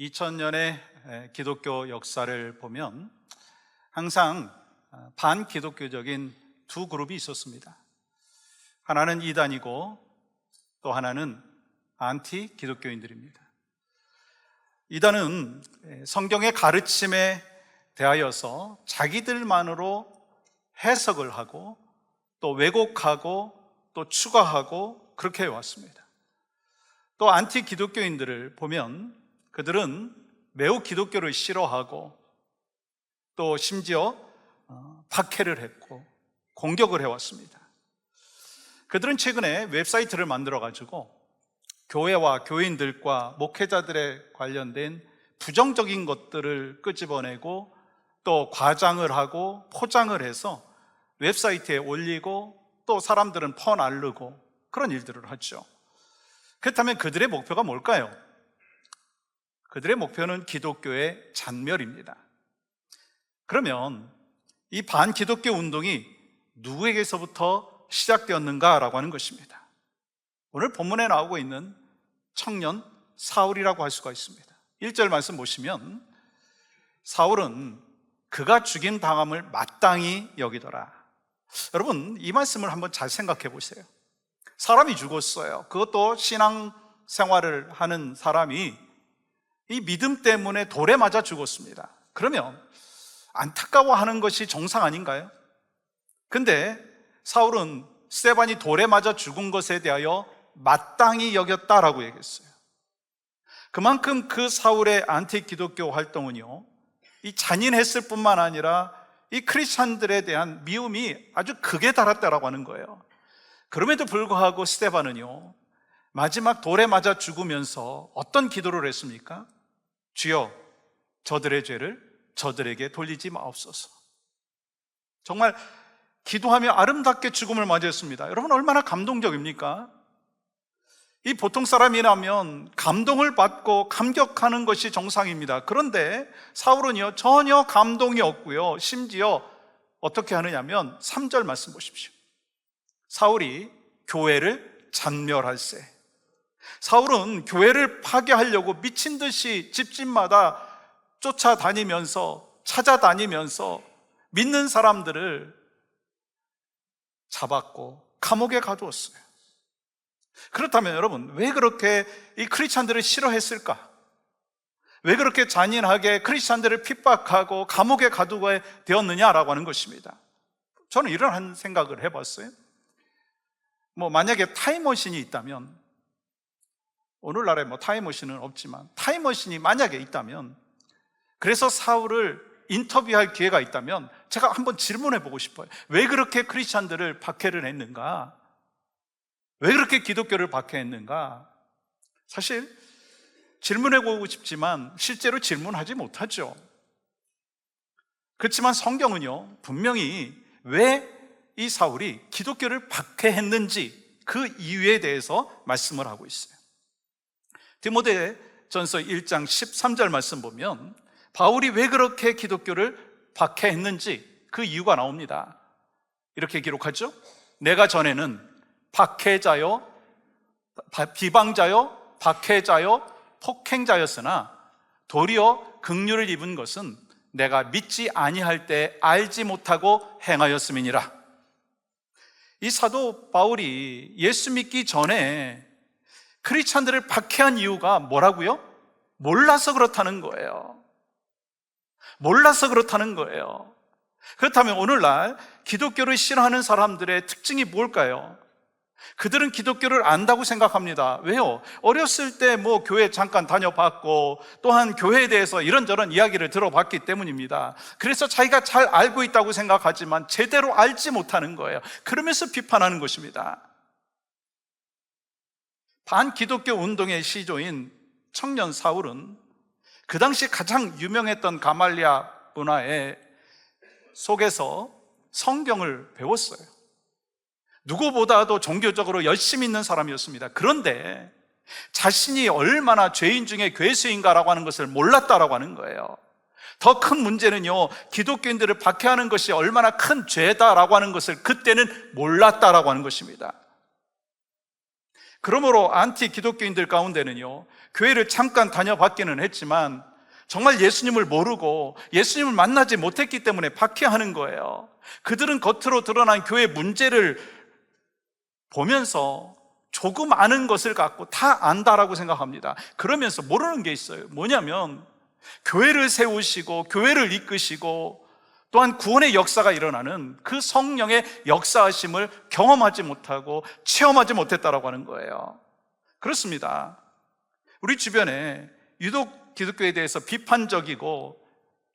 2000년의 기독교 역사를 보면 항상 반기독교적인 두 그룹이 있었습니다. 하나는 이단이고 또 하나는 안티 기독교인들입니다. 이단은 성경의 가르침에 대하여서 자기들만으로 해석을 하고 또 왜곡하고 또 추가하고 그렇게 해왔습니다. 또 안티 기독교인들을 보면 그들은 매우 기독교를 싫어하고 또 심지어 박해를 했고 공격을 해왔습니다. 그들은 최근에 웹사이트를 만들어가지고 교회와 교인들과 목회자들에 관련된 부정적인 것들을 끄집어내고 또 과장을 하고 포장을 해서 웹사이트에 올리고 또 사람들은 퍼날르고 그런 일들을 하죠. 그렇다면 그들의 목표가 뭘까요? 그들의 목표는 기독교의 잔멸입니다. 그러면 이 반기독교 운동이 누구에게서부터 시작되었는가라고 하는 것입니다. 오늘 본문에 나오고 있는 청년 사울이라고 할 수가 있습니다. 1절 말씀 보시면 사울은 그가 죽임 당함을 마땅히 여기더라. 여러분, 이 말씀을 한번 잘 생각해 보세요. 사람이 죽었어요. 그것도 신앙 생활을 하는 사람이 이 믿음 때문에 돌에 맞아 죽었습니다. 그러면 안타까워하는 것이 정상 아닌가요? 근데 사울은 스데반이 돌에 맞아 죽은 것에 대하여 마땅히 여겼다라고 얘기했어요. 그만큼 그 사울의 안티 기독교 활동은요, 이 잔인했을 뿐만 아니라 이 크리스찬들에 대한 미움이 아주 극에 달았다라고 하는 거예요. 그럼에도 불구하고 스데반은요, 마지막 돌에 맞아 죽으면서 어떤 기도를 했습니까? 주여, 저들의 죄를 저들에게 돌리지 마옵소서. 정말 기도하며 아름답게 죽음을 맞이했습니다. 여러분, 얼마나 감동적입니까? 이 보통 사람이라면 감동을 받고 감격하는 것이 정상입니다. 그런데 사울은요, 전혀 감동이 없고요, 심지어 어떻게 하느냐면 3절 말씀 보십시오. 사울이 교회를 잔멸할세. 사울은 교회를 파괴하려고 미친 듯이 집집마다 쫓아다니면서 찾아다니면서 믿는 사람들을 잡았고 감옥에 가두었어요. 그렇다면 여러분, 왜 그렇게 이 크리스찬들을 싫어했을까? 왜 그렇게 잔인하게 크리스찬들을 핍박하고 감옥에 가두게 되었느냐라고 하는 것입니다. 저는 이런 생각을 해봤어요. 만약에 타임머신이 있다면, 오늘날에 타임머신은 없지만 타임머신이 만약에 있다면, 그래서 사울을 인터뷰할 기회가 있다면 제가 한번 질문해 보고 싶어요. 왜 그렇게 크리스찬들을 박해를 했는가? 왜 그렇게 기독교를 박해했는가? 사실 질문해 보고 싶지만 실제로 질문하지 못하죠. 그렇지만 성경은요, 분명히 왜 이 사울이 기독교를 박해했는지 그 이유에 대해서 말씀을 하고 있어요. 디모데전서 1장 13절 말씀 보면 바울이 왜 그렇게 기독교를 박해했는지 그 이유가 나옵니다. 이렇게 기록하죠. 내가 전에는 박해자요, 비방자요, 박해자요, 폭행자였으나 도리어 긍휼을 입은 것은 내가 믿지 아니할 때 알지 못하고 행하였음이니라. 이 사도 바울이 예수 믿기 전에 크리스찬들을 박해한 이유가 뭐라고요? 몰라서 그렇다는 거예요. 몰라서 그렇다는 거예요. 그렇다면 오늘날 기독교를 싫어하는 사람들의 특징이 뭘까요? 그들은 기독교를 안다고 생각합니다. 왜요? 어렸을 때 교회 잠깐 다녀봤고 또한 교회에 대해서 이런저런 이야기를 들어봤기 때문입니다. 그래서 자기가 잘 알고 있다고 생각하지만 제대로 알지 못하는 거예요. 그러면서 비판하는 것입니다. 반기독교 운동의 시조인 청년 사울은 그 당시 가장 유명했던 가말리아 문화의 속에서 성경을 배웠어요. 누구보다도 종교적으로 열심히 있는 사람이었습니다. 그런데 자신이 얼마나 죄인 중에 괴수인가라고 하는 것을 몰랐다라고 하는 거예요. 더 큰 문제는요, 기독교인들을 박해하는 것이 얼마나 큰 죄다라고 하는 것을 그때는 몰랐다라고 하는 것입니다. 그러므로 안티 기독교인들 가운데는요, 교회를 잠깐 다녀봤기는 했지만 정말 예수님을 모르고 예수님을 만나지 못했기 때문에 박해하는 거예요. 그들은 겉으로 드러난 교회 문제를 보면서 조금 아는 것을 갖고 다 안다라고 생각합니다. 그러면서 모르는 게 있어요. 뭐냐면 교회를 세우시고 교회를 이끄시고 또한 구원의 역사가 일어나는 그 성령의 역사하심을 경험하지 못하고 체험하지 못했다라고 하는 거예요. 그렇습니다. 우리 주변에 유독 기독교에 대해서 비판적이고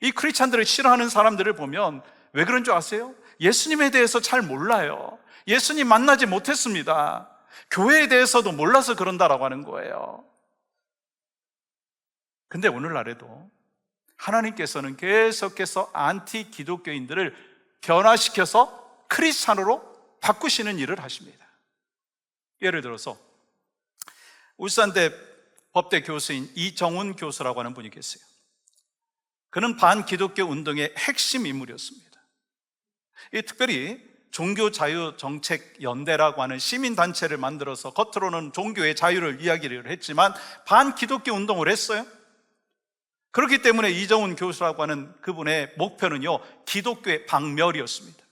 이 크리스찬들을 싫어하는 사람들을 보면 왜 그런 줄 아세요? 예수님에 대해서 잘 몰라요. 예수님 만나지 못했습니다. 교회에 대해서도 몰라서 그런다라고 하는 거예요. 근데 오늘날에도 하나님께서는 계속해서 안티 기독교인들을 변화시켜서 크리스찬으로 바꾸시는 일을 하십니다. 예를 들어서 울산대 법대 교수인 이정훈 교수라고 하는 분이 계세요. 그는 반기독교 운동의 핵심 인물이었습니다. 특별히 종교자유정책연대라고 하는 시민단체를 만들어서 겉으로는 종교의 자유를 이야기를 했지만 반기독교 운동을 했어요. 그렇기 때문에 이정훈 교수라고 하는 그분의 목표는요, 기독교의 박멸이었습니다.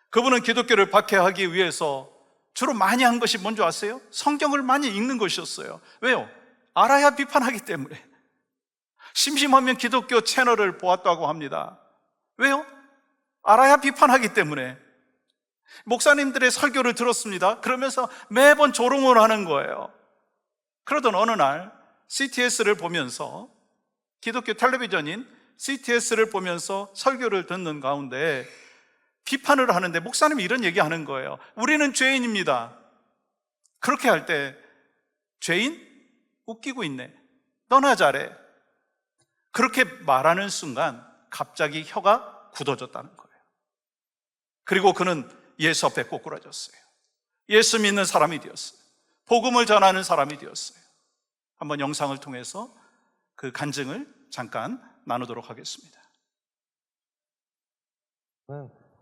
그분은 기독교를 박해하기 위해서 주로 많이 한 것이 뭔지 아세요? 성경을 많이 읽는 것이었어요. 왜요? 알아야 비판하기 때문에. 심심하면 기독교 채널을 보았다고 합니다. 왜요? 알아야 비판하기 때문에. 목사님들의 설교를 들었습니다. 그러면서 매번 조롱을 하는 거예요. 그러던 어느 날 CTS를 보면서, 기독교 텔레비전인 CTS를 보면서 설교를 듣는 가운데 비판을 하는데 목사님이 이런 얘기 하는 거예요. 우리는 죄인입니다. 그렇게 할 때 죄인? 웃기고 있네. 너나 잘해. 그렇게 말하는 순간 갑자기 혀가 굳어졌다는 거예요. 그리고 그는 예수 앞에 꼬꾸라졌어요. 예수 믿는 사람이 되었어요. 복음을 전하는 사람이 되었어요. 한번 영상을 통해서 그 간증을 잠깐 나누도록 하겠습니다.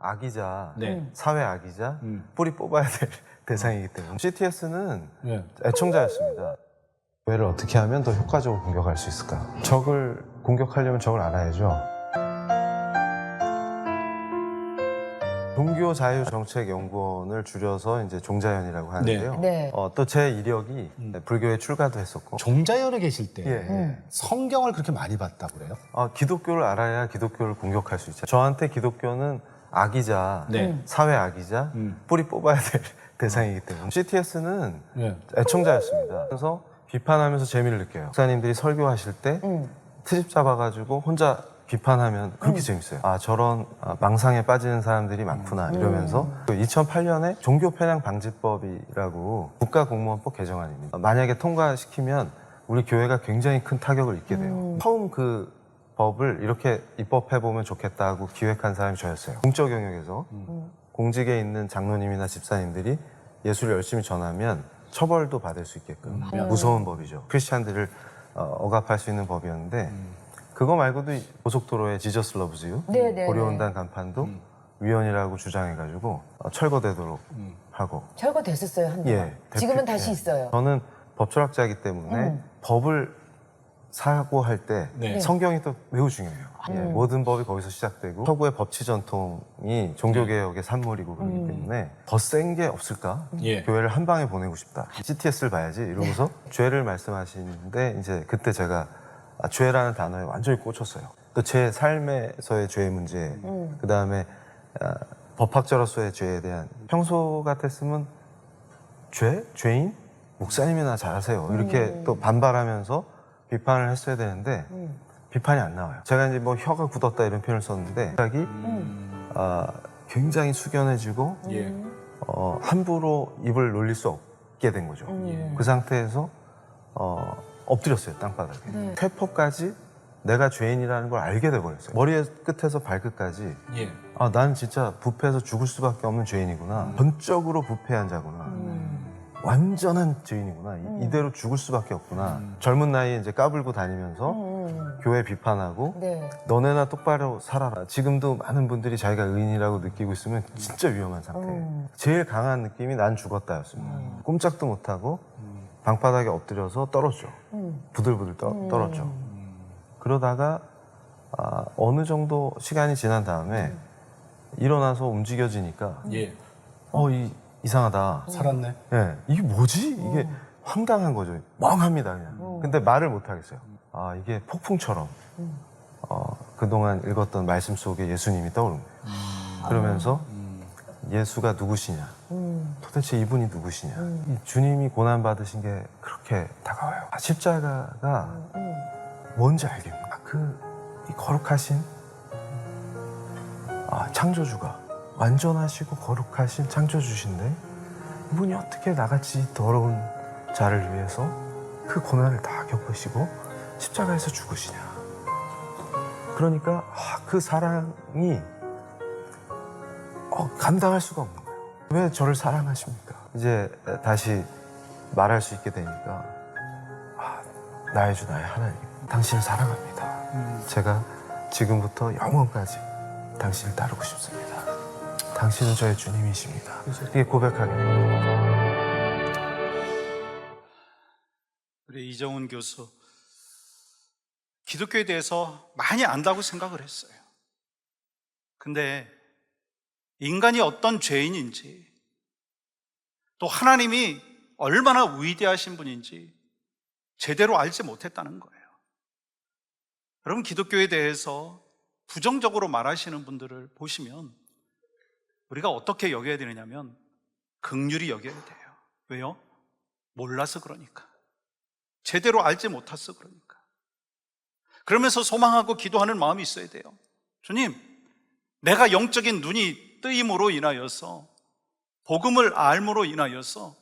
악이자 네. 사회 악이자 뿌리 뽑아야 될 대상이기 때문에 CTS는 네. 애청자였습니다. 교회를 어떻게 하면 더 효과적으로 공격할 수 있을까? 적을 공격하려면 적을 알아야죠. 종교자유정책연구원을 줄여서 이제 종자연이라고 하는데요. 네. 또 제 이력이 불교에 출가도 했었고. 종자연에 계실 때 예. 성경을 그렇게 많이 봤다고 그래요? 기독교를 알아야 기독교를 공격할 수 있죠. 저한테 기독교는 악이자 네. 사회 악이자 뿌리 뽑아야 될 대상이기 때문에 CTS는 네. 애청자였습니다. 그래서 비판하면서 재미를 느껴요. 목사님들이 설교하실 때 트집 잡아가지고 혼자 비판하면 그렇게 재밌어요. 저런 망상에 빠지는 사람들이 많구나 이러면서 2008년에 종교편향방지법이라고 국가공무원법 개정안입니다. 만약에 통과시키면 우리 교회가 굉장히 큰 타격을 입게 돼요. 처음 그 법을 이렇게 입법해보면 좋겠다고 기획한 사람이 저였어요. 공적 영역에서 공직에 있는 장로님이나 집사님들이 예수를 열심히 전하면 처벌도 받을 수 있게끔 무서운 법이죠. 크리스찬들을 억압할 수 있는 법이었는데 그거 말고도 고속도로에 지저스 러브즈 유 고려온단 간판도 위헌이라고 주장해가지고 철거되도록 하고. 철거됐었어요, 한동안. 예, 지금은 다시 있어요. 저는 법철학자이기 때문에 법을 사고할 때 네. 성경이 또 매우 중요해요. 모든 법이 거기서 시작되고 서구의 법치 전통이 종교개혁의 산물이고 그렇기 때문에 더 센 게 없을까? 예. 교회를 한 방에 보내고 싶다. CTS를 봐야지 이러고서 죄를 말씀하시는데 이제 그때 제가 죄라는 단어에 완전히 꽂혔어요. 또 제 삶에서의 죄의 문제, 그 다음에 법학자로서의 죄에 대한 평소 같았으면 죄인? 목사님이나 잘하세요. 이렇게 또 반발하면서 비판을 했어야 되는데 비판이 안 나와요. 제가 이제 뭐 혀가 굳었다 이런 표현을 썼는데 갑자기 굉장히 숙연해지고 예. 함부로 입을 놀릴 수 없게 된 거죠. 그 상태에서 엎드렸어요, 땅바닥에. 퇴포까지 내가 죄인이라는 걸 알게 돼버렸어요. 머리의 끝에서 발끝까지 예. 난 진짜 부패해서 죽을 수밖에 없는 죄인이구나. 전적으로 부패한 자구나. 완전한 죄인이구나. 이대로 죽을 수밖에 없구나. 젊은 나이에 이제 까불고 다니면서 교회 비판하고 네. 너네나 똑바로 살아라. 지금도 많은 분들이 자기가 의인이라고 느끼고 있으면 진짜 위험한 상태예요. 제일 강한 느낌이 난 죽었다였습니다. 꼼짝도 못하고 방바닥에 엎드려서 떨어져. 부들부들 떨어져. 그러다가 어느 정도 시간이 지난 다음에 일어나서 움직여지니까 예. 이상하다. 살았네. 예, 이게 뭐지? 이게 황당한 거죠. 멍합니다, 그냥. 근데 말을 못 하겠어요. 이게 폭풍처럼 그동안 읽었던 말씀 속에 예수님이 떠오른 거예요. 그러면서 예수가 누구시냐? 도대체 이분이 누구시냐? 이 주님이 고난받으신 게 그렇게 다가와요. 십자가가 뭔지 알겠구나. 이 거룩하신 창조주가 완전하시고 거룩하신 창조주신데 이분이 어떻게 나같이 더러운 자를 위해서 그 고난을 다 겪으시고 십자가에서 죽으시냐. 그러니까 그 사랑이 감당할 수가 없는 거예요. 왜 저를 사랑하십니까? 이제 다시 말할 수 있게 되니까 나의 주 나의 하나님, 당신을 사랑합니다. 제가 지금부터 영원까지 당신을 따르고 싶습니다. 당신은 저의 주님이십니다. 이게 고백하게 됩니다. 우리 이정훈 교수, 기독교에 대해서 많이 안다고 생각을 했어요. 근데 인간이 어떤 죄인인지, 또 하나님이 얼마나 위대하신 분인지 제대로 알지 못했다는 거예요. 여러분, 기독교에 대해서 부정적으로 말하시는 분들을 보시면 우리가 어떻게 여겨야 되느냐면 긍휼히 여겨야 돼요. 왜요? 몰라서 그러니까. 제대로 알지 못해서 그러니까. 그러면서 소망하고 기도하는 마음이 있어야 돼요. 주님, 내가 영적인 눈이 뜨임으로 인하여서, 복음을 알므로 인하여서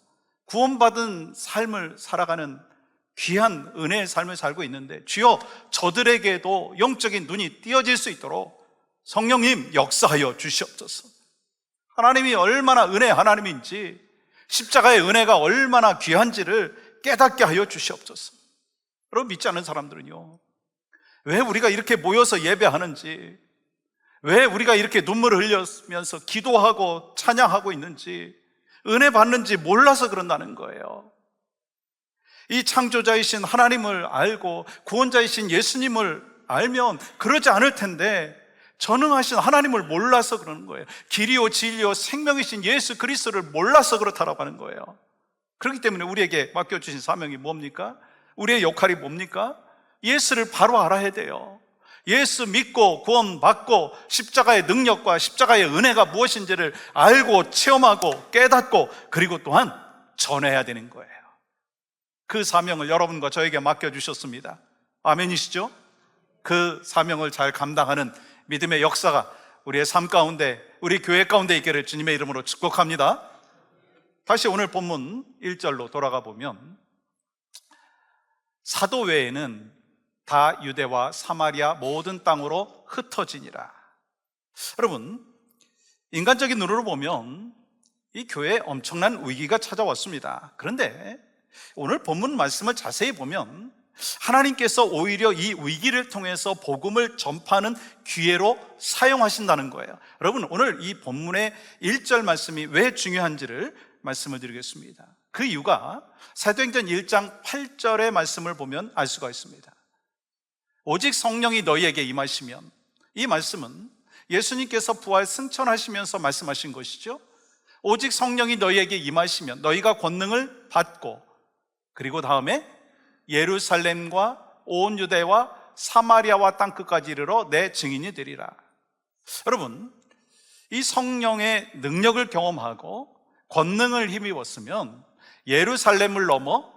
구원받은 삶을 살아가는 귀한 은혜의 삶을 살고 있는데, 주여 저들에게도 영적인 눈이 띄어질 수 있도록 성령님 역사하여 주시옵소서. 하나님이 얼마나 은혜의 하나님인지, 십자가의 은혜가 얼마나 귀한지를 깨닫게 하여 주시옵소서. 여러분, 믿지 않는 사람들은요, 왜 우리가 이렇게 모여서 예배하는지, 왜 우리가 이렇게 눈물을 흘리면서 기도하고 찬양하고 있는지, 은혜 받는지 몰라서 그런다는 거예요. 이 창조자이신 하나님을 알고 구원자이신 예수님을 알면 그러지 않을 텐데, 전능하신 하나님을 몰라서 그러는 거예요. 길이요 진리요 생명이신 예수 그리스도를 몰라서 그렇다라고 하는 거예요. 그렇기 때문에 우리에게 맡겨주신 사명이 뭡니까? 우리의 역할이 뭡니까? 예수를 바로 알아야 돼요. 예수 믿고 구원받고 십자가의 능력과 십자가의 은혜가 무엇인지를 알고 체험하고 깨닫고, 그리고 또한 전해야 되는 거예요. 그 사명을 여러분과 저에게 맡겨주셨습니다. 아멘이시죠? 그 사명을 잘 감당하는 믿음의 역사가 우리의 삶 가운데, 우리 교회 가운데 있기를 주님의 이름으로 축복합니다. 다시 오늘 본문 1절로 돌아가 보면, 사도 외에는 다 유대와 사마리아 모든 땅으로 흩어지니라. 여러분, 인간적인 눈으로 보면 이 교회에 엄청난 위기가 찾아왔습니다. 그런데 오늘 본문 말씀을 자세히 보면 하나님께서 오히려 이 위기를 통해서 복음을 전파하는 기회로 사용하신다는 거예요. 여러분, 오늘 이 본문의 1절 말씀이 왜 중요한지를 말씀을 드리겠습니다. 그 이유가 사도행전 1장 8절의 말씀을 보면 알 수가 있습니다. 오직 성령이 너희에게 임하시면, 이 말씀은 예수님께서 부활 승천하시면서 말씀하신 것이죠. 오직 성령이 너희에게 임하시면 너희가 권능을 받고, 그리고 다음에 예루살렘과 온 유대와 사마리아와 땅끝까지 이르러 내 증인이 되리라. 여러분, 이 성령의 능력을 경험하고 권능을 힘입었으면 예루살렘을 넘어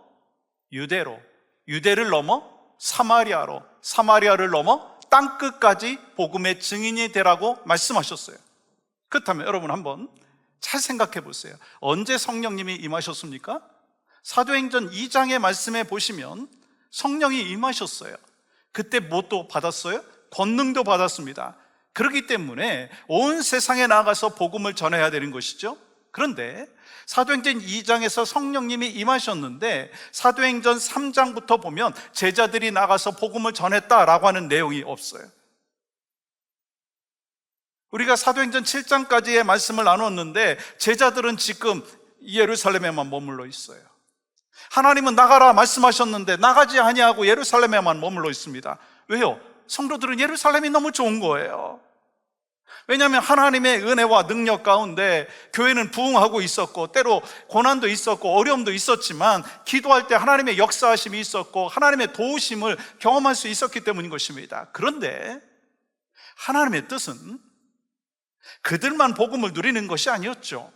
유대로, 유대를 넘어 사마리아로, 사마리아를 넘어 땅끝까지 복음의 증인이 되라고 말씀하셨어요. 그렇다면 여러분 한번 잘 생각해 보세요. 언제 성령님이 임하셨습니까? 사도행전 2장의 말씀에 보시면 성령이 임하셨어요. 그때 뭣도 받았어요? 권능도 받았습니다. 그렇기 때문에 온 세상에 나가서 복음을 전해야 되는 것이죠. 그런데 사도행전 2장에서 성령님이 임하셨는데 사도행전 3장부터 보면 제자들이 나가서 복음을 전했다라고 하는 내용이 없어요. 우리가 사도행전 7장까지의 말씀을 나눴는데 제자들은 지금 예루살렘에만 머물러 있어요. 하나님은 나가라 말씀하셨는데 나가지 아니하고 예루살렘에만 머물러 있습니다. 왜요? 성도들은 예루살렘이 너무 좋은 거예요. 왜냐하면 하나님의 은혜와 능력 가운데 교회는 부흥하고 있었고 때로 고난도 있었고 어려움도 있었지만 기도할 때 하나님의 역사하심이 있었고 하나님의 도우심을 경험할 수 있었기 때문인 것입니다. 그런데 하나님의 뜻은 그들만 복음을 누리는 것이 아니었죠.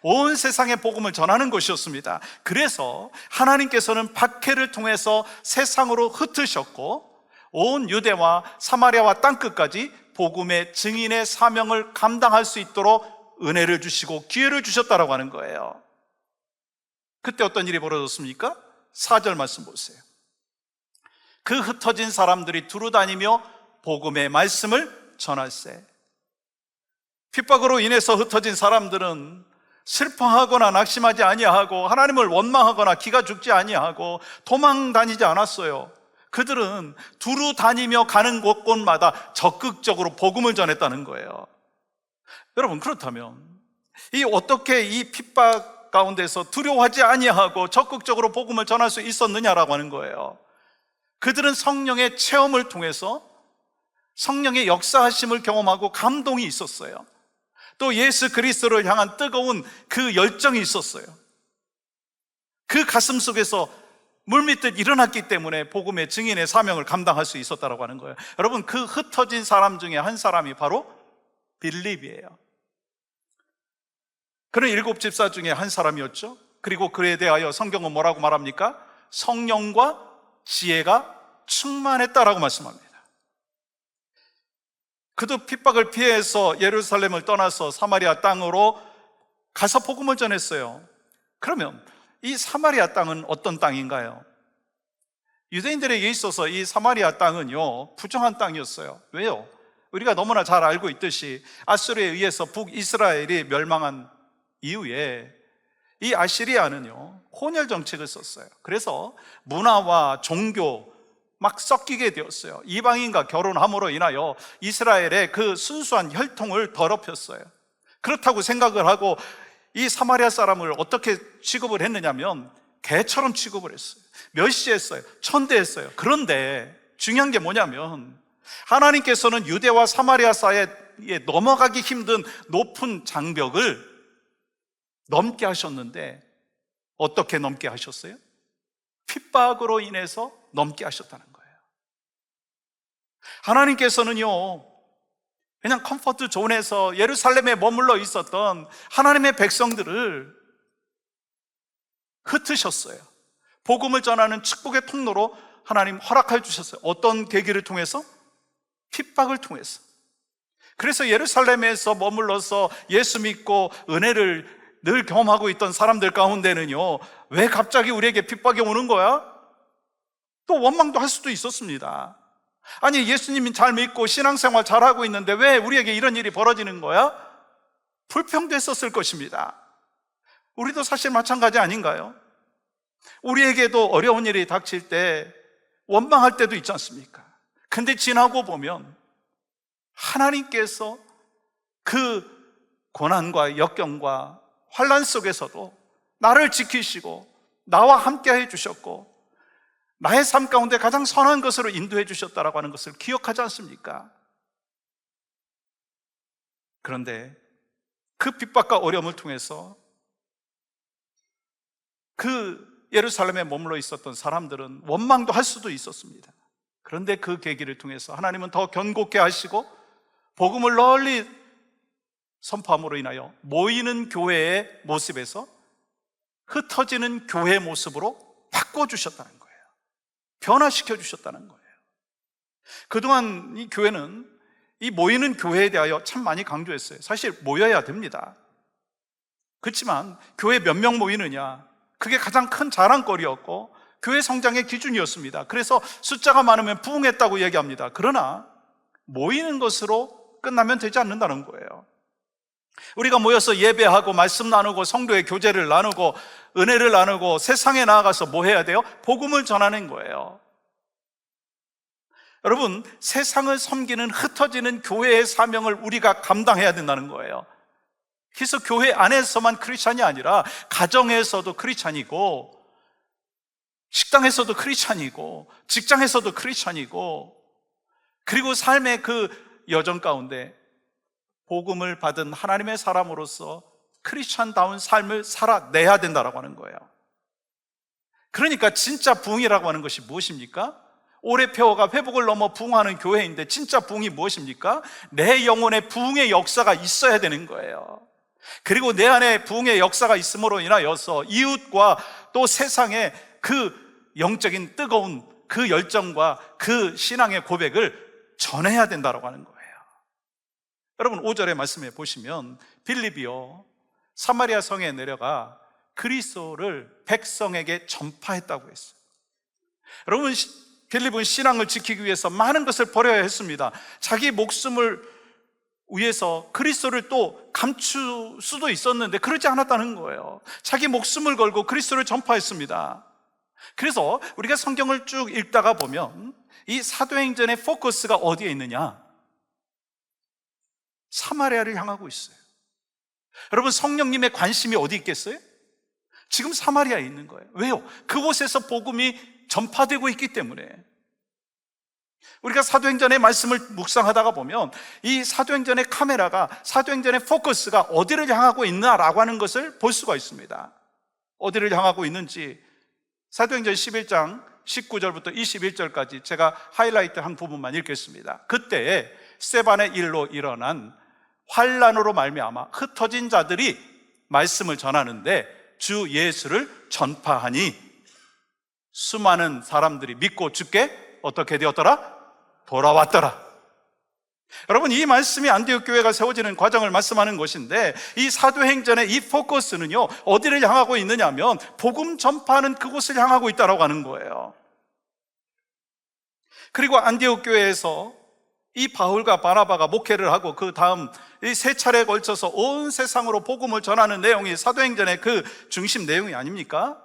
온 세상에 복음을 전하는 것이었습니다. 그래서 하나님께서는 박해를 통해서 세상으로 흩으셨고 온 유대와 사마리아와 땅끝까지 복음의 증인의 사명을 감당할 수 있도록 은혜를 주시고 기회를 주셨다라고 하는 거예요. 그때 어떤 일이 벌어졌습니까? 4절 말씀 보세요. 그 흩어진 사람들이 두루 다니며 복음의 말씀을 전할세. 핍박으로 인해서 흩어진 사람들은 슬퍼하거나 낙심하지 아니하고 하나님을 원망하거나 기가 죽지 아니하고 도망 다니지 않았어요. 그들은 두루 다니며 가는 곳곳마다 적극적으로 복음을 전했다는 거예요. 여러분, 그렇다면 어떻게 이 핍박 가운데서 두려워하지 아니하고 적극적으로 복음을 전할 수 있었느냐라고 하는 거예요. 그들은 성령의 체험을 통해서 성령의 역사하심을 경험하고 감동이 있었어요. 또 예수 그리스도를 향한 뜨거운 그 열정이 있었어요. 그 가슴 속에서 물밀듯 일어났기 때문에 복음의 증인의 사명을 감당할 수 있었다고 하는 거예요. 여러분, 그 흩어진 사람 중에 한 사람이 바로 빌립이에요. 그는 7 집사 중에 한 사람이었죠. 그리고 그에 대하여 성경은 뭐라고 말합니까? 성령과 지혜가 충만했다라고 말씀합니다. 그도 핍박을 피해서 예루살렘을 떠나서 사마리아 땅으로 가서 복음을 전했어요. 그러면 이 사마리아 땅은 어떤 땅인가요? 유대인들에게 있어서 이 사마리아 땅은요, 부정한 땅이었어요. 왜요? 우리가 너무나 잘 알고 있듯이 아수르에 의해서 북이스라엘이 멸망한 이후에 이 아시리아는요, 혼혈 정책을 썼어요. 그래서 문화와 종교 막 섞이게 되었어요. 이방인과 결혼함으로 인하여 이스라엘의 그 순수한 혈통을 더럽혔어요. 그렇다고 생각을 하고 이 사마리아 사람을 어떻게 취급을 했느냐면 개처럼 취급을 했어요. 멸시했어요. 천대했어요. 그런데 중요한 게 뭐냐면 하나님께서는 유대와 사마리아 사이에 넘어가기 힘든 높은 장벽을 넘게 하셨는데 어떻게 넘게 하셨어요? 핍박으로 인해서 넘게 하셨다는 거예요. 하나님께서는요, 그냥 컴포트 존에서 예루살렘에 머물러 있었던 하나님의 백성들을 흩으셨어요. 복음을 전하는 축복의 통로로 하나님 허락해 주셨어요. 어떤 계기를 통해서? 핍박을 통해서. 그래서 예루살렘에서 머물러서 예수 믿고 은혜를 늘 경험하고 있던 사람들 가운데는요, 왜 갑자기 우리에게 핍박이 오는 거야? 또 원망도 할 수도 있었습니다. 아니, 예수님이 잘 믿고 신앙생활 잘하고 있는데 왜 우리에게 이런 일이 벌어지는 거야? 불평됐었을 것입니다. 우리도 사실 마찬가지 아닌가요? 우리에게도 어려운 일이 닥칠 때 원망할 때도 있지 않습니까? 근데 지나고 보면 하나님께서 그 고난과 역경과 환난 속에서도 나를 지키시고 나와 함께 해주셨고 나의 삶 가운데 가장 선한 것으로 인도해 주셨다라고 하는 것을 기억하지 않습니까? 그런데 그 핍박과 어려움을 통해서 그 예루살렘에 머물러 있었던 사람들은 원망도 할 수도 있었습니다. 그런데 그 계기를 통해서 하나님은 더 견고케 하시고 복음을 널리 선포함으로 인하여 모이는 교회의 모습에서 흩어지는 교회의 모습으로 바꿔주셨다는 거예요. 변화시켜 주셨다는 거예요. 그동안 이 교회는 이 모이는 교회에 대하여 참 많이 강조했어요. 사실 모여야 됩니다. 그렇지만 교회 몇 명 모이느냐, 그게 가장 큰 자랑거리였고 교회 성장의 기준이었습니다. 그래서 숫자가 많으면 부흥했다고 얘기합니다. 그러나 모이는 것으로 끝나면 되지 않는다는 거예요. 우리가 모여서 예배하고 말씀 나누고 성도의 교제를 나누고 은혜를 나누고 세상에 나아가서 뭐 해야 돼요? 복음을 전하는 거예요. 여러분, 세상을 섬기는 흩어지는 교회의 사명을 우리가 감당해야 된다는 거예요. 그래서 교회 안에서만 크리스찬이 아니라 가정에서도 크리스찬이고, 식당에서도 크리스찬이고, 직장에서도 크리스찬이고, 그리고 삶의 그 여정 가운데 복음을 받은 하나님의 사람으로서 크리스찬다운 삶을 살아내야 된다라고 하는 거예요. 그러니까 진짜 부흥이라고 하는 것이 무엇입니까? 올해 표어가 회복을 넘어 부흥하는 교회인데 진짜 부흥이 무엇입니까? 내 영혼에 부흥의 역사가 있어야 되는 거예요. 그리고 내 안에 부흥의 역사가 있음으로 인하여서 이웃과 또 세상에 그 영적인 뜨거운 그 열정과 그 신앙의 고백을 전해야 된다고 하는 거예요. 여러분, 5절의 말씀에 보시면 빌립이요 사마리아 성에 내려가 그리스도를 백성에게 전파했다고 했어요. 여러분, 빌립은 신앙을 지키기 위해서 많은 것을 버려야 했습니다. 자기 목숨을 위해서 그리스도를 또 감출 수도 있었는데 그러지 않았다는 거예요. 자기 목숨을 걸고 그리스도를 전파했습니다. 그래서 우리가 성경을 쭉 읽다가 보면 이 사도행전의 포커스가 어디에 있느냐? 사마리아를 향하고 있어요. 여러분, 성령님의 관심이 어디 있겠어요? 지금 사마리아에 있는 거예요. 왜요? 그곳에서 복음이 전파되고 있기 때문에. 우리가 사도행전의 말씀을 묵상하다가 보면 이 사도행전의 카메라가, 사도행전의 포커스가 어디를 향하고 있나라고 하는 것을 볼 수가 있습니다. 어디를 향하고 있는지 사도행전 11장 19절부터 21절까지 제가 하이라이트 한 부분만 읽겠습니다. 그때에 스데반의 일로 일어난 환난으로 말미암아 흩어진 자들이 말씀을 전하는데 주 예수를 전파하니 수많은 사람들이 믿고 주께 어떻게 되었더라? 돌아왔더라. 여러분, 이 말씀이 안디옥 교회가 세워지는 과정을 말씀하는 것인데 이 사도행전의 이 포커스는요 어디를 향하고 있느냐면 복음 전파하는 그곳을 향하고 있다고 하는 거예요. 그리고 안디옥 교회에서 이 바울과 바나바가 목회를 하고 그 다음 이 세 차례에 걸쳐서 온 세상으로 복음을 전하는 내용이 사도행전의 그 중심 내용이 아닙니까?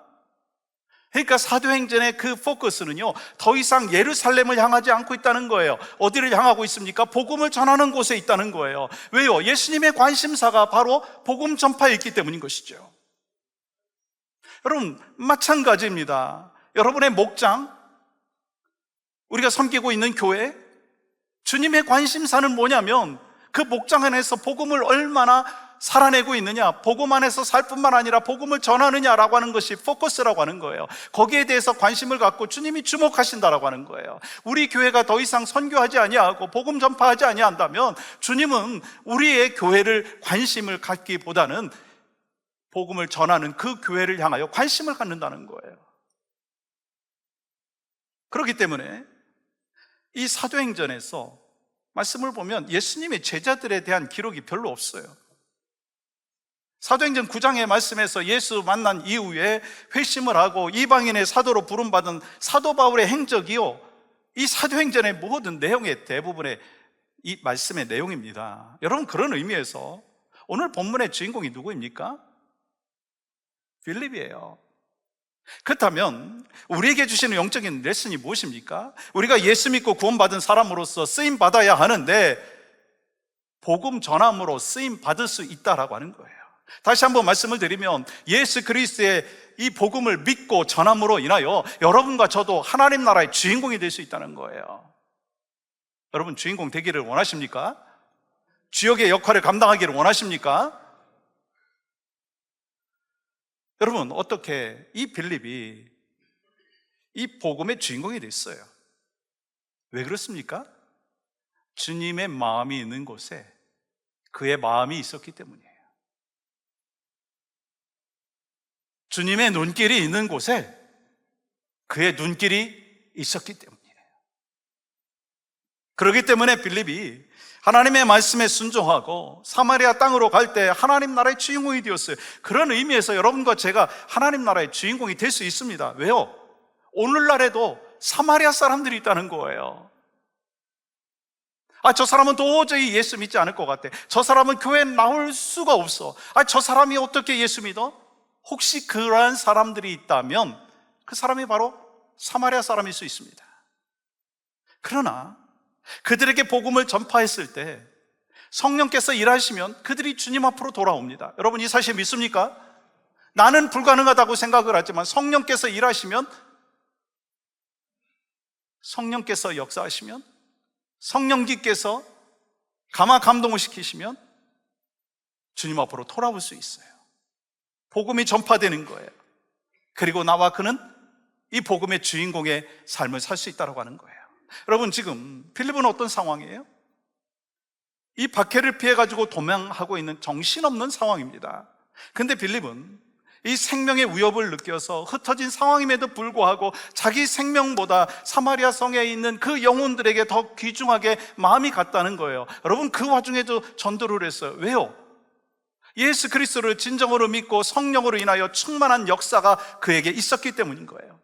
그러니까 사도행전의 그 포커스는요 더 이상 예루살렘을 향하지 않고 있다는 거예요. 어디를 향하고 있습니까? 복음을 전하는 곳에 있다는 거예요. 왜요? 예수님의 관심사가 바로 복음 전파에 있기 때문인 것이죠. 여러분, 마찬가지입니다. 여러분의 목장, 우리가 섬기고 있는 교회, 주님의 관심사는 뭐냐면 그 목장 안에서 복음을 얼마나 살아내고 있느냐, 복음 안에서 살 뿐만 아니라 복음을 전하느냐라고 하는 것이 포커스라고 하는 거예요. 거기에 대해서 관심을 갖고 주님이 주목하신다라고 하는 거예요. 우리 교회가 더 이상 선교하지 아니하고 복음 전파하지 아니한다면 주님은 우리의 교회를 관심을 갖기보다는 복음을 전하는 그 교회를 향하여 관심을 갖는다는 거예요. 그렇기 때문에 이 사도행전에서 말씀을 보면 예수님의 제자들에 대한 기록이 별로 없어요. 사도행전 9장의 말씀에서 예수 만난 이후에 회심을 하고 이방인의 사도로 부름받은 사도 바울의 행적이요, 이 사도행전의 모든 내용의 대부분의 이 말씀의 내용입니다. 여러분, 그런 의미에서 오늘 본문의 주인공이 누구입니까? 빌립이에요. 그렇다면 우리에게 주시는 영적인 레슨이 무엇입니까? 우리가 예수 믿고 구원받은 사람으로서 쓰임 받아야 하는데 복음 전함으로 쓰임 받을 수 있다라고 하는 거예요. 다시 한번 말씀을 드리면 예수 그리스도의 이 복음을 믿고 전함으로 인하여 여러분과 저도 하나님 나라의 주인공이 될 수 있다는 거예요. 여러분, 주인공 되기를 원하십니까? 주역의 역할을 감당하기를 원하십니까? 여러분, 어떻게 이 빌립이 이 복음의 주인공이 됐어요? 왜 그렇습니까? 주님의 마음이 있는 곳에 그의 마음이 있었기 때문이에요. 주님의 눈길이 있는 곳에 그의 눈길이 있었기 때문이에요. 그렇기 때문에 빌립이 하나님의 말씀에 순종하고 사마리아 땅으로 갈 때 하나님 나라의 주인공이 되었어요. 그런 의미에서 여러분과 제가 하나님 나라의 주인공이 될 수 있습니다. 왜요? 오늘날에도 사마리아 사람들이 있다는 거예요. 저 사람은 도저히 예수 믿지 않을 것 같아. 저 사람은 교회에 나올 수가 없어. 저 사람이 어떻게 예수 믿어? 혹시 그러한 사람들이 있다면 그 사람이 바로 사마리아 사람일 수 있습니다. 그러나 그들에게 복음을 전파했을 때 성령께서 일하시면 그들이 주님 앞으로 돌아옵니다. 여러분, 이 사실 믿습니까? 나는 불가능하다고 생각을 하지만 성령께서 일하시면, 성령께서 역사하시면, 성령님께서 감동을 시키시면 주님 앞으로 돌아올 수 있어요. 복음이 전파되는 거예요. 그리고 나와 그는 이 복음의 주인공의 삶을 살 수 있다고 하는 거예요. 여러분, 지금 빌립은 어떤 상황이에요? 이 박해를 피해가지고 도망하고 있는 정신없는 상황입니다. 근데 빌립은 이 생명의 위협을 느껴서 흩어진 상황임에도 불구하고 자기 생명보다 사마리아 성에 있는 그 영혼들에게 더 귀중하게 마음이 갔다는 거예요. 여러분, 그 와중에도 전도를 했어요. 왜요? 예수 그리스도를 진정으로 믿고 성령으로 인하여 충만한 역사가 그에게 있었기 때문인 거예요.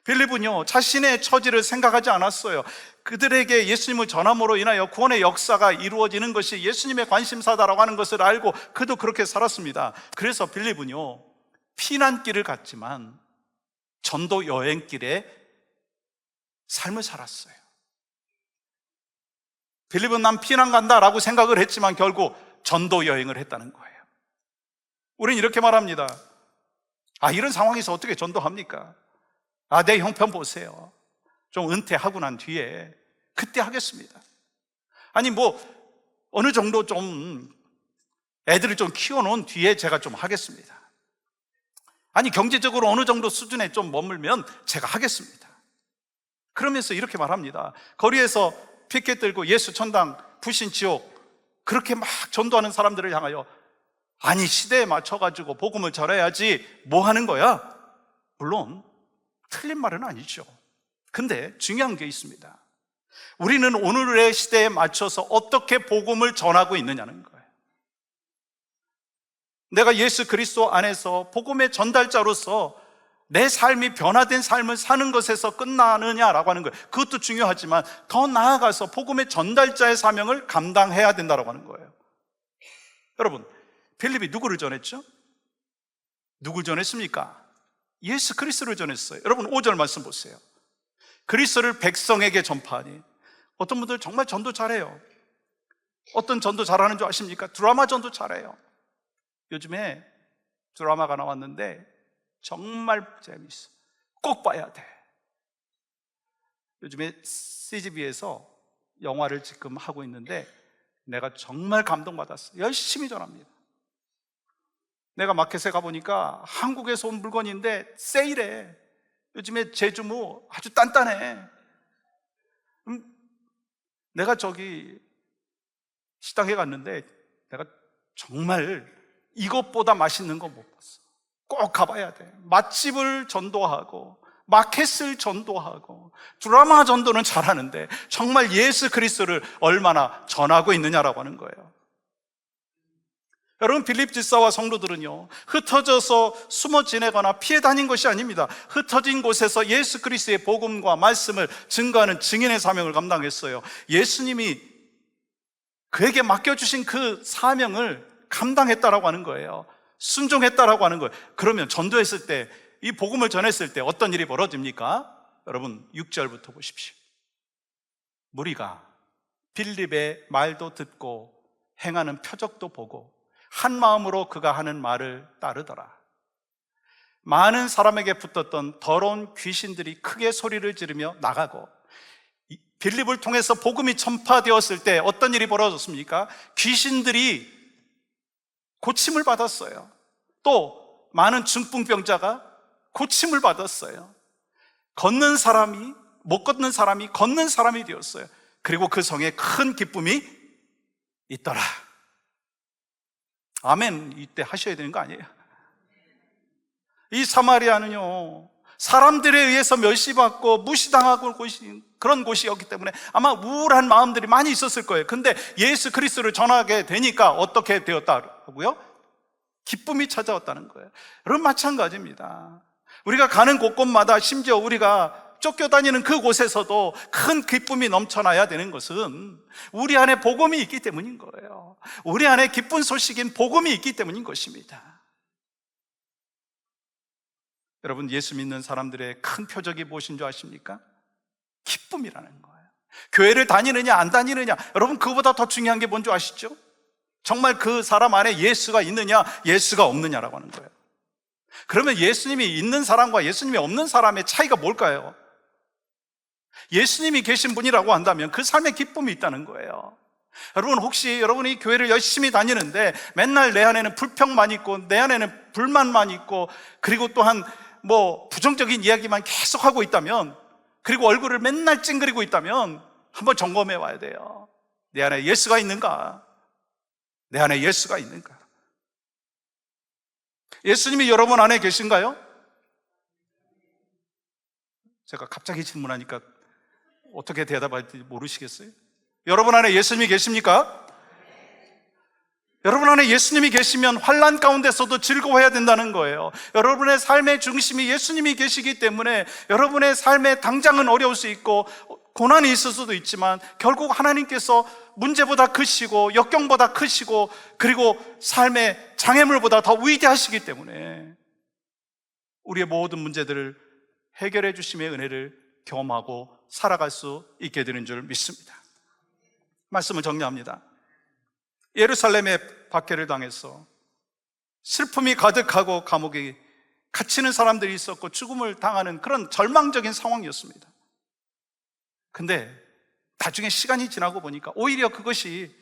빌립은요, 자신의 처지를 생각하지 않았어요. 그들에게 예수님을 전함으로 인하여 구원의 역사가 이루어지는 것이 예수님의 관심사다라고 하는 것을 알고 그도 그렇게 살았습니다. 그래서 빌립은요, 피난길을 갔지만 전도 여행길에 삶을 살았어요. 빌립은 난 피난 간다라고 생각을 했지만 결국 전도 여행을 했다는 거예요. 우린 이렇게 말합니다. 이런 상황에서 어떻게 전도합니까? 내 형편 보세요. 좀 은퇴하고 난 뒤에 그때 하겠습니다. 어느 정도 좀 애들을 좀 키워놓은 뒤에 제가 좀 하겠습니다. 경제적으로 어느 정도 수준에 좀 머물면 제가 하겠습니다. 그러면서 이렇게 말합니다. 거리에서 피켓 들고 예수 천당, 불신 지옥, 그렇게 막 전도하는 사람들을 향하여 시대에 맞춰가지고 복음을 전해야지 뭐 하는 거야? 물론 틀린 말은 아니죠. 근데 중요한 게 있습니다. 우리는 오늘의 시대에 맞춰서 어떻게 복음을 전하고 있느냐는 거예요. 내가 예수 그리스도 안에서 복음의 전달자로서 내 삶이 변화된 삶을 사는 것에서 끝나느냐라고 하는 거예요. 그것도 중요하지만 더 나아가서 복음의 전달자의 사명을 감당해야 된다고 하는 거예요. 여러분, 빌립이 누구를 전했죠? 누굴 전했습니까? 예수 그리스도를 전했어요. 여러분, 5절 말씀 보세요. 그리스도를 백성에게 전파하니. 어떤 분들 정말 전도 잘해요. 어떤 전도 잘하는 줄 아십니까? 드라마 전도 잘해요. 요즘에 드라마가 나왔는데 정말 재밌어. 꼭 봐야 돼. 요즘에 CGV에서 영화를 지금 하고 있는데 내가 정말 감동받았어요. 열심히 전합니다. 내가 마켓에 가보니까 한국에서 온 물건인데 세일해. 요즘에 제주무 아주 단단해. 내가 식당에 갔는데 내가 정말 이것보다 맛있는 거 못 봤어. 꼭 가봐야 돼. 맛집을 전도하고 마켓을 전도하고 드라마 전도는 잘하는데 정말 예수 그리스도를 얼마나 전하고 있느냐라고 하는 거예요. 여러분, 빌립 집사와 성도들은요, 흩어져서 숨어 지내거나 피해 다닌 것이 아닙니다. 흩어진 곳에서 예수 그리스도의 복음과 말씀을 증거하는 증인의 사명을 감당했어요. 예수님이 그에게 맡겨주신 그 사명을 감당했다라고 하는 거예요. 순종했다라고 하는 거예요. 그러면 전도했을 때, 이 복음을 전했을 때 어떤 일이 벌어집니까? 여러분, 6절부터 보십시오. 무리가 빌립의 말도 듣고 행하는 표적도 보고 한 마음으로 그가 하는 말을 따르더라. 많은 사람에게 붙었던 더러운 귀신들이 크게 소리를 지르며 나가고, 빌립을 통해서 복음이 전파되었을 때 어떤 일이 벌어졌습니까? 귀신들이 고침을 받았어요. 또 많은 중풍병자가 고침을 받았어요. 걷는 사람이, 못 걷는 사람이 걷는 사람이 되었어요. 그리고 그 성에 큰 기쁨이 있더라. 아멘. 이때 하셔야 되는 거 아니에요? 이 사마리아는요, 사람들에 의해서 멸시받고 무시당하고 그런 곳이었기 때문에 아마 우울한 마음들이 많이 있었을 거예요. 근데 예수 그리스도를 전하게 되니까 어떻게 되었다고요? 기쁨이 찾아왔다는 거예요. 여러분, 마찬가지입니다. 우리가 가는 곳곳마다, 심지어 우리가 쫓겨다니는 그곳에서도 큰 기쁨이 넘쳐나야 되는 것은 우리 안에 복음이 있기 때문인 거예요. 우리 안에 기쁜 소식인 복음이 있기 때문인 것입니다. 여러분, 예수 믿는 사람들의 큰 표적이 무엇인 줄 아십니까? 기쁨이라는 거예요. 교회를 다니느냐 안 다니느냐, 여러분 그거보다 더 중요한 게 뭔지 아시죠? 정말 그 사람 안에 예수가 있느냐 예수가 없느냐라고 하는 거예요. 그러면 예수님이 있는 사람과 예수님이 없는 사람의 차이가 뭘까요? 예수님이 계신 분이라고 한다면 그 삶에 기쁨이 있다는 거예요. 여러분, 혹시 여러분이 교회를 열심히 다니는데 맨날 내 안에는 불평만 있고 내 안에는 불만만 있고 그리고 또한 부정적인 이야기만 계속 하고 있다면, 그리고 얼굴을 맨날 찡그리고 있다면 한번 점검해 와야 돼요. 내 안에 예수가 있는가? 내 안에 예수가 있는가? 예수님이 여러분 안에 계신가요? 제가 갑자기 질문하니까 어떻게 대답할지 모르시겠어요? 여러분 안에 예수님이 계십니까? 여러분 안에 예수님이 계시면 환난 가운데서도 즐거워해야 된다는 거예요. 여러분의 삶의 중심이 예수님이 계시기 때문에 여러분의 삶의 당장은 어려울 수 있고 고난이 있을 수도 있지만 결국 하나님께서 문제보다 크시고 역경보다 크시고 그리고 삶의 장애물보다 더 위대하시기 때문에 우리의 모든 문제들을 해결해 주심의 은혜를 경험하고 살아갈 수 있게 되는 줄 믿습니다. 말씀을 정리합니다. 예루살렘의 박해를 당해서 슬픔이 가득하고 감옥에 갇히는 사람들이 있었고 죽음을 당하는 그런 절망적인 상황이었습니다. 근데 나중에 시간이 지나고 보니까 오히려 그것이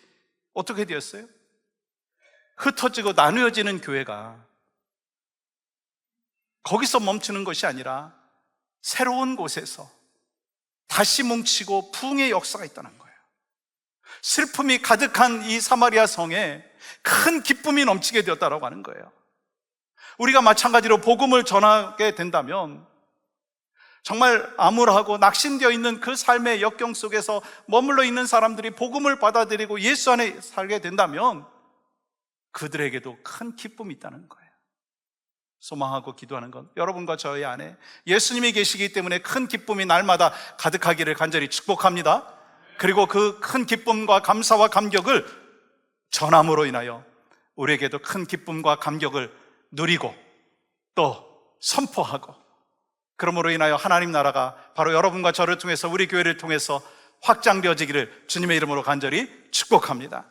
어떻게 되었어요? 흩어지고 나누어지는 교회가 거기서 멈추는 것이 아니라 새로운 곳에서 다시 뭉치고 부흥의 역사가 있다는 거예요. 슬픔이 가득한 이 사마리아 성에 큰 기쁨이 넘치게 되었다고 하는 거예요. 우리가 마찬가지로 복음을 전하게 된다면 정말 암울하고 낙심되어 있는 그 삶의 역경 속에서 머물러 있는 사람들이 복음을 받아들이고 예수 안에 살게 된다면 그들에게도 큰 기쁨이 있다는 거예요. 소망하고 기도하는 건 여러분과 저의 안에 예수님이 계시기 때문에 큰 기쁨이 날마다 가득하기를 간절히 축복합니다. 그리고 그 큰 기쁨과 감사와 감격을 전함으로 인하여 우리에게도 큰 기쁨과 감격을 누리고 또 선포하고, 그러므로 인하여 하나님 나라가 바로 여러분과 저를 통해서 우리 교회를 통해서 확장되어지기를 주님의 이름으로 간절히 축복합니다.